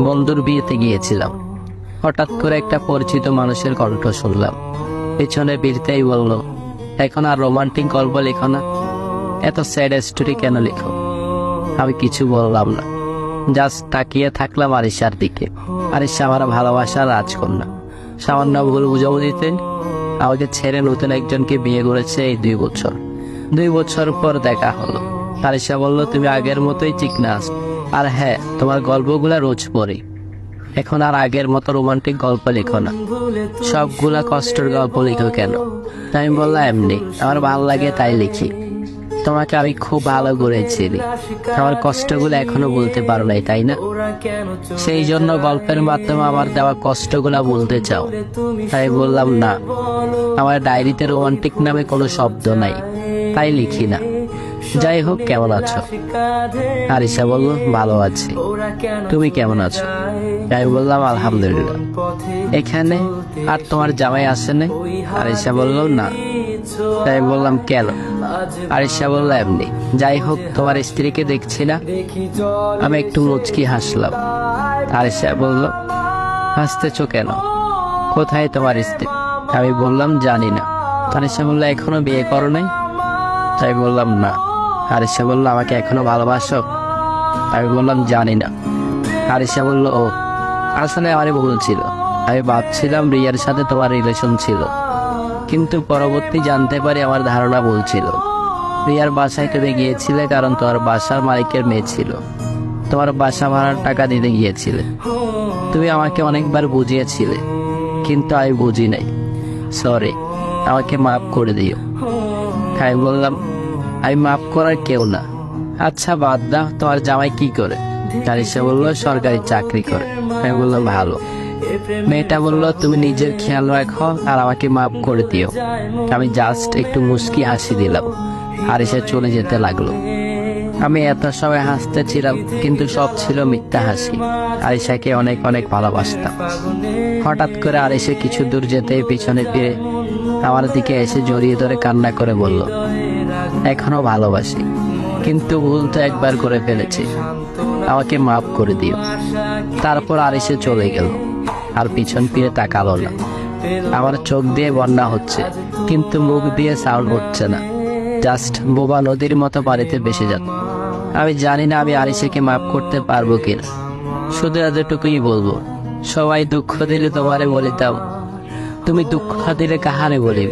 বন্ধুর বিয়েতে গিয়েছিলাম। হঠাৎ করে একটা পরিচিত মানুষের কণ্ঠ শুনলাম। পেছনে বিরতেই বলল, এখন আর রোমান্টিক গল্প লেখো না, এত স্যাড স্টোরি কেন লেখো? আমি কিছু বললাম না, জাস্ট তাকিয়ে থাকলাম আরিশার দিকে। আরিশা আমার ভালোবাসার রাজকন্যা। সামান্য ভুল বুঝাবুঝিতে আমাকে ছেড়ে নতুন একজনকে বিয়ে করেছে এই 2 বছর। 2 বছর পর দেখা হলো। আরিশা বলল, তুমি আগের মতোই চিকনা আছো। আর হ্যাঁ, তোমার গল্পগুলা রোজ পড়ি। এখন আর আগের মতো রোমান্টিক গল্প লেখো না, সবগুলা কষ্টের গল্প লিখো কেন? আমি বললাম, এমনি আমার ভালো লাগে তাই লিখি। তোমাকে আমি খুব ভালো করে চিনি, আমার কষ্টগুলো এখনো বলতে পারো নাই, তাই না? সেই জন্য গল্পের মাধ্যমে আমার দেওয়া কষ্টগুলা বলতে চাও? তাই বললাম, না, আমার ডায়েরিতে রোমান্টিক নামে কোনো শব্দ নাই, তাই লিখি না। যাই হোক, কেমন আছো? আরিশা বলল, ভালো আছি। তুমি কেমন আছো? আমি বললাম, আলহামদুলিল্লাহ। এখানে আর তোমার জামাই আসে নাই? আরিশা বলল, না। তাই বললাম, কেন? আরিশা বলল, এমনি। যাই হোক, তোমার স্ত্রীকে দেখছি না। আমি একটু মুচকি হাসলাম। আরিশা বলল, হাসতেছো কেন? কোথায় তোমার স্ত্রী? আমি বললাম, জানি না। আরিশা বলল, এখনো বিয়ে করো নাই? তাই বললাম, না। আরিশা বলল, আমাকে এখনো ভালোবাসো? আমি বললাম, জানি না। আরিশা বলল, ও, আসলে আমারই ভুল ছিল। আমি ভাবছিলাম রিয়ার সাথে তোমার রিলেশন ছিল, কিন্তু পরবর্তী জানতে পারি আমার ধারণা ভুল ছিল। রিয়ার বাসায় তুমি গিয়েছিলে কারণ তোমার বাসার মালিকের মেয়ে ছিল। তোমার বাসা ভাড়ার টাকা দিতে গিয়েছিলে। তুমি আমাকে অনেকবার বুঝিয়েছিলে, কিন্তু আমি বুঝি নাই। সরি, আমাকে মাফ করে দিও। আমি বললাম, আমি মাফ করার কেউ না। আচ্ছা বাদ দাও, তোমার জামাই কি করে? আরিশা বলল, সরকারি চাকরি করে। আমি বললাম, ভালো। মেয়েটা বলল, তুমি নিজের খেয়াল রাখো আর আমাকে মাফ করে দিও। আমি জাস্ট একটু মুস্কি হাসি দিলাম। আরিশা চলে যেতে লাগলো। আমি এত সময় হাসতেছিলাম, কিন্তু সব ছিল মিথ্যা হাসি। আরিশাকে অনেক অনেক ভালোবাসতাম। হঠাৎ করে আরিশা কিছু দূর যেতেই পিছনে ফিরে আমার দিকে এসে জড়িয়ে ধরে কান্না করে বলল, এখনো ভালোবাসি, কিন্তু ভুল তো একবার করে ফেলেছি, আমাকে মাফ করে দিও। তারপর আরিশা চলে গেল, আর পিছন ফিরে তাকালো না। আমার চোখ দিয়ে বন্যা হচ্ছে, কিন্তু মুখ দিয়ে সাউন্ড হচ্ছে না। জাস্ট বোবা নদীর মতো পানিতে ভেসে যাচ্ছে। আমি জানি না আমি আরিশাকে মাফ করতে পারবো কিনা। শুধু এতটুকুই বলবো, সবাই দুঃখ দিলে তোমারে বলিতাম, তুমি দুঃখ দিলে কাহারে বলিব।